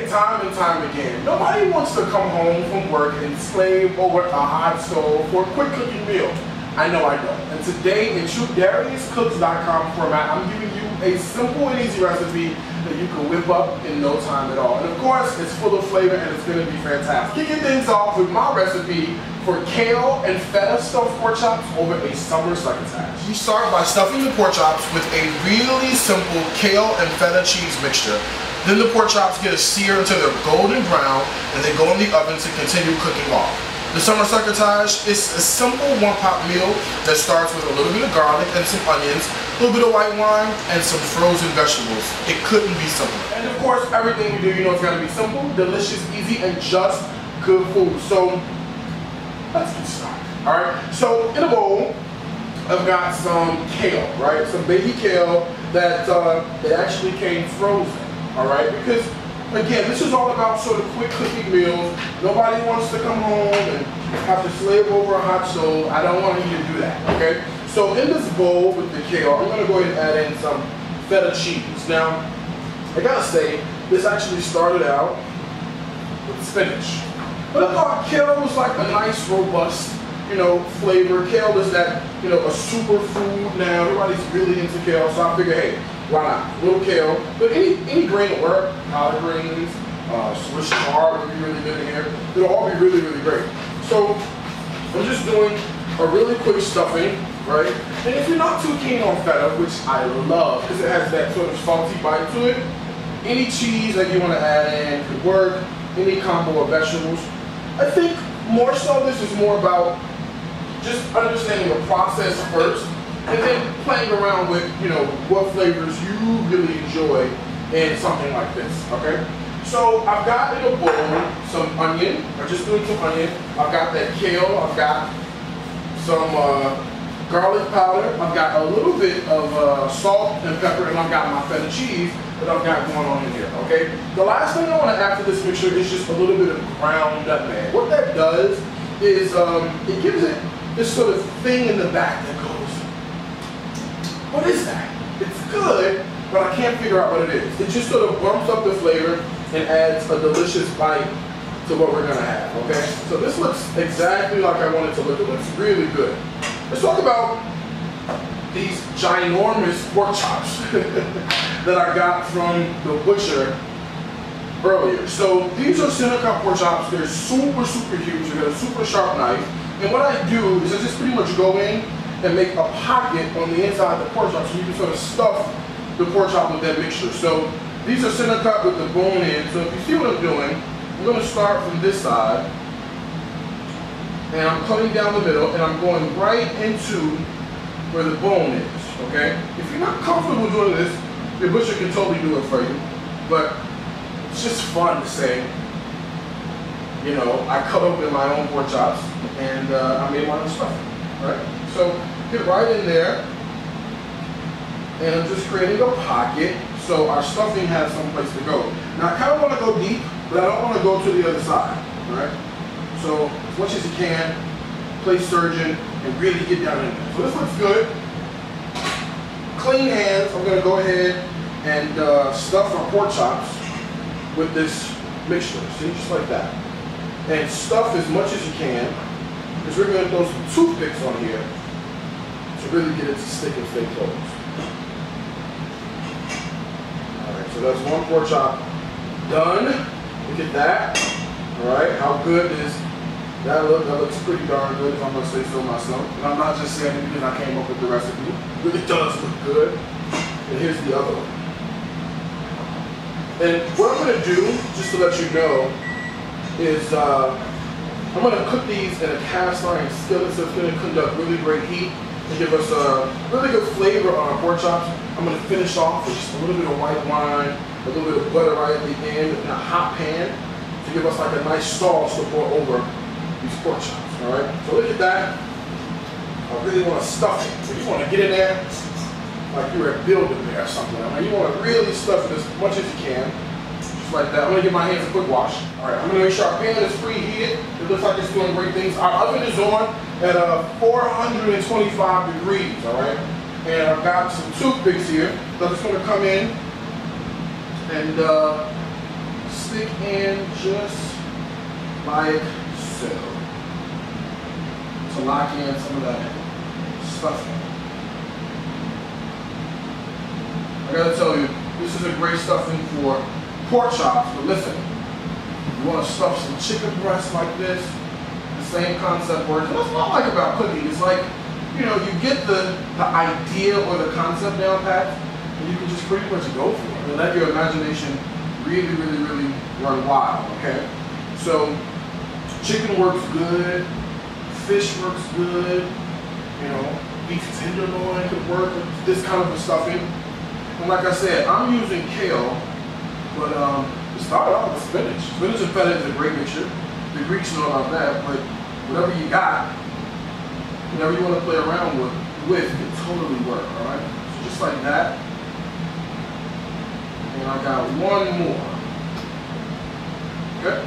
time and time again, nobody wants to come home from work and slave over a hot stove for a quick cooking meal. I know I don't. And today in true DariusCooks.com format, I'm giving you a simple and easy recipe that you can whip up in no time at all. And of course, it's full of flavor and it's going to be fantastic. Kicking things off with my recipe for kale and feta stuffed pork chops over a summer succotash. You start by stuffing the pork chops with a really simple kale and feta cheese mixture. Then the pork chops get a sear until they're golden brown and they go in the oven to continue cooking off. The summer succotash is a simple one-pot meal that starts with a little bit of garlic and some onions, a little bit of white wine, and some frozen vegetables. It couldn't be simpler. And of course, everything we do, you know, it's gotta be simple, delicious, easy, and just good food. So let's get started. All right. So in a bowl, I've got some kale, right? Some baby kale that it actually came frozen. All right, because again, this is all about sort of quick cooking meals. Nobody wants to come home and have to slave over a hot stove. I don't want you to do that, okay? So in this bowl with the kale, I'm gonna go ahead and add in some feta cheese. Now, I gotta say, this actually started out with spinach. But I thought kale was like a nice, robust, you know, flavor. Kale is that, you know, a super food now. Everybody's really into kale, so I figured, hey, why not? A little kale, but any grain will work. Collard greens, Swiss chard would be really good in here. It'll all be really, really great. So I'm just doing a really quick stuffing, right? And if you're not too keen on feta, which I love because it has that sort of salty bite to it, any cheese that you want to add in could work. Any combo of vegetables. I think more so this is more about just understanding the process first, and then playing around with, you know, what flavors you really enjoy in something like this, okay? So I've got in a bowl some onion. I'm just doing some onion. I've got that kale. I've got some garlic powder. I've got a little bit of salt and pepper, and I've got my feta cheese that I've got going on in here, okay? The last thing I want to add to this mixture is just a little bit of ground nutmeg. What that does is it gives it this sort of thing in the back that goes, what is that? It's good, but I can't figure out what it is. It just sort of bumps up the flavor and adds a delicious bite to what we're gonna have, okay? So this looks exactly like I want it to look. It looks really good. Let's talk about these ginormous pork chops that I got from the butcher earlier. So these are center cut pork chops. They're super, super huge. They've got a super sharp knife. And what I do is I just pretty much go in and make a pocket on the inside of the pork chop so you can sort of stuff the pork chop with that mixture. So these are center cut with the bone in. So if you see what I'm doing, I'm going to start from this side and I'm cutting down the middle and I'm going right into where the bone is, okay? If you're not comfortable doing this, your butcher can totally do it for you, but it's just fun to say, you know, I cut open my own pork chops and I made my own stuffing, right? So get right in there, and I'm just creating a pocket so our stuffing has some place to go. Now I kind of want to go deep, but I don't want to go to the other side, right? So as much as you can, play surgeon and really get down in there. So this looks good. Clean hands, I'm going to go ahead and stuff our pork chops with this mixture, see, just like that. And stuff as much as you can, because we're going to throw some toothpicks on here to really get it to stick and stay closed. Alright, so that's one pork chop done. Look at that. Alright, how good does that look? That looks pretty darn good, if I'm going to say so myself. And I'm not just saying it because I came up with the recipe. It really does look good. And here's the other one. And what I'm going to do, just to let you know, is I'm going to cook these in a cast iron skillet, so it's going to conduct really great heat and give us a really good flavor on our pork chops. I'm going to finish off with just a little bit of white wine, a little bit of butter right at the end in a hot pan to give us like a nice sauce to pour over these pork chops, all right? So look at that. I really want to stuff it. So you want to get in there like you were at building there or something. I mean, you want to really stuff it as much as you can. Like that. I'm going to give my hands a quick wash. Alright, I'm going to make sure our pan is preheated. It looks like it's doing great things. Our oven is on at 425 degrees, alright? And I've got some toothpicks here. So I'm just going to come in and stick just like so, to lock in some of that stuffing. I gotta tell you, this is a great stuffing for pork chops, but listen, you want to stuff some chicken breast like this, the same concept works. What's not like about cooking, it's like, you know, you get the idea or the concept down pat, and you can just pretty much go for it and let your imagination really, really, really run wild, okay? So, chicken works good, fish works good, you know, beef tenderloin could work with this kind of a stuffing. And like I said, I'm using kale, but to start off with spinach. Spinach and feta is a great mixture. The Greeks know about that, but whatever you got, whatever you want to play around with can totally work, alright? So just like that. And I got one more. Okay?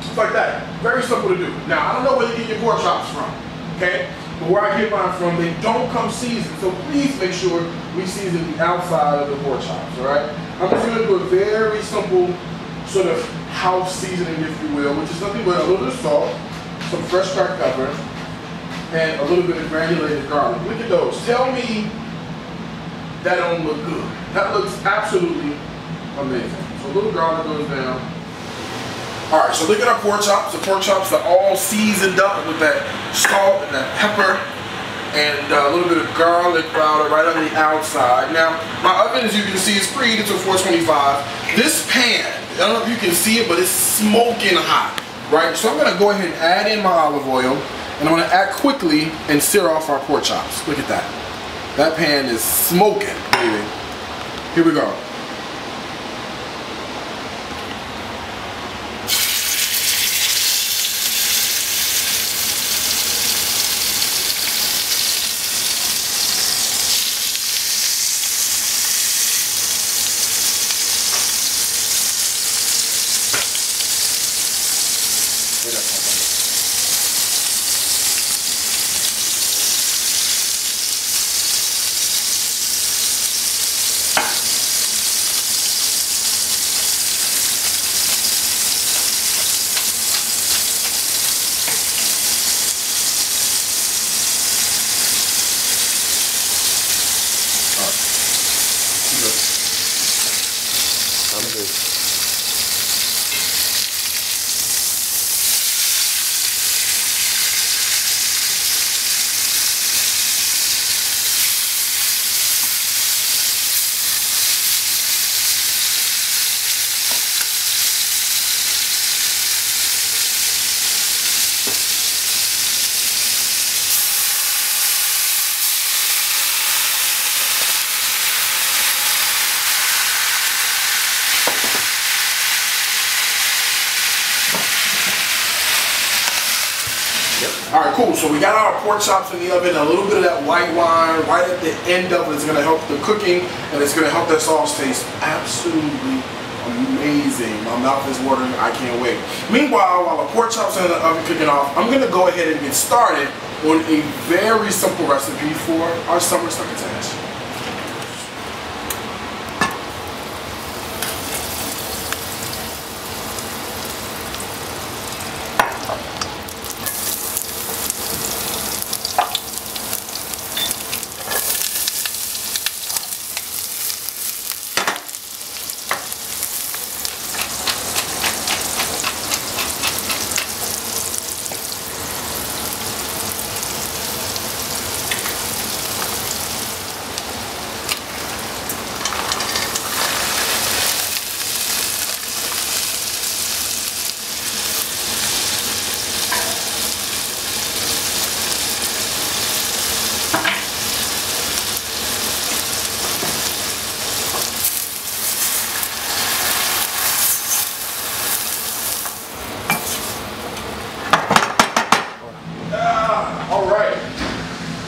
Just like that. Very simple to do. Now, I don't know where you get your pork chops from, okay? But where I get mine from, they don't come seasoned. So please make sure we season the outside of the pork chops, alright? I'm just going to do a very simple sort of house seasoning, if you will, which is nothing but a little bit of salt, some fresh cracked pepper, and a little bit of granulated garlic. Look at those. Tell me that don't look good. That looks absolutely amazing. So a little garlic goes down. Alright, so look at our pork chops. The pork chops are all seasoned up with that salt and that pepper and a little bit of garlic powder right on the outside. Now, my oven, as you can see, is preheated to 425. This pan, I don't know if you can see it, but it's smoking hot, right? So I'm going to go ahead and add in my olive oil, and I'm going to act quickly and sear off our pork chops. Look at that. That pan is smoking, baby. Here we go. Alright, cool. So we got our pork chops in the oven, a little bit of that white wine right at the end of it. It's going to help the cooking, and it's going to help that sauce taste absolutely amazing. My mouth is watering. I can't wait. Meanwhile, while the pork chops are in the oven cooking off, I'm going to go ahead and get started on a very simple recipe for our summer succotash.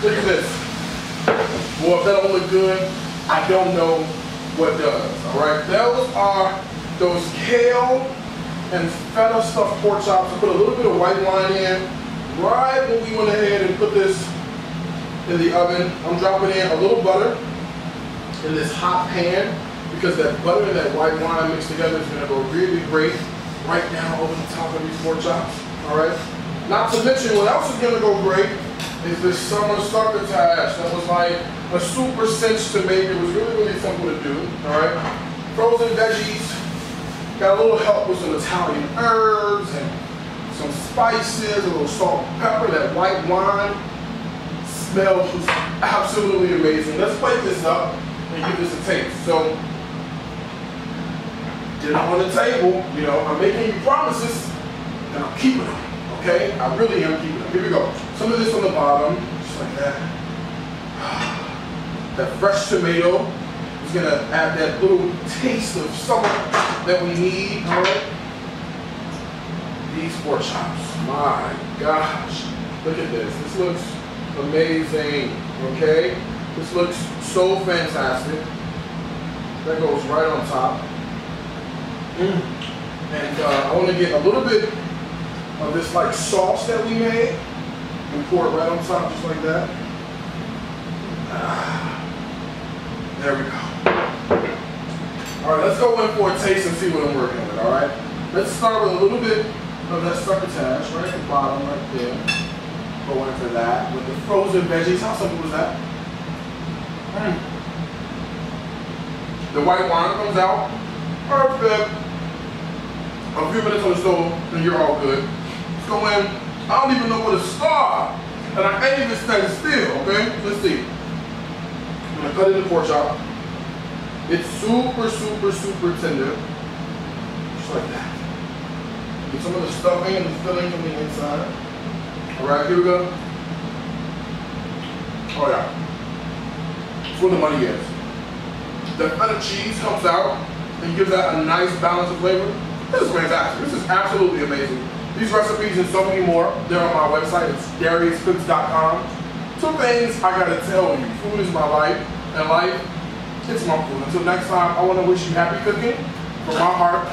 Look at this. Well, if that don't look good, I don't know what does. Alright, those kale and feta stuffed pork chops. I put a little bit of white wine in right when we went ahead and put this in the oven. I'm dropping in a little butter in this hot pan because that butter and that white wine mixed together is going to go really great right down over the top of these pork chops. All right. Not to mention, what else is gonna go great is this summer succotash that was like a super cinch to make. It was really, really simple to do. All right. Frozen veggies. Got a little help with some Italian herbs and some spices, a little salt and pepper. That white wine smells absolutely amazing. Let's plate this up and give this a taste. So, dinner on the table. You know, I'm making you promises and I'm keeping them. Okay, I really am keeping them. Here we go. Some of this on the bottom, just like that. That fresh tomato is gonna add that little taste of summer that we need. All right. These pork chops, my gosh, look at this. This looks amazing. Okay, this looks so fantastic. That goes right on top. And I want to get a little bit of this like sauce that we made and pour it right on top just like that. There we go. All right, let's go in for a taste and see what I'm working with, all right? Let's start with a little bit of that succotash right at the bottom right there. Go in for that with the frozen veggies. How simple was that? The white wine comes out. Perfect. A few minutes on the stove and you're all good. Let's go in. I don't even know where to start. And I can't even stand still, okay? Let's see. I'm gonna cut it in the pork chop. It's super, super, super tender. Just like that. Get some of the stuffing and the filling from the inside. All right, here we go. Oh yeah. It's where the money is. The feta cheese comes out and gives that a nice balance of flavor. This is fantastic. This is absolutely amazing. These recipes and so many more, they're on my website. It's dariuscooks.com. Two things I gotta tell you. Food is my life, and life, it's my food. Until next time, I wanna wish you happy cooking from my heart.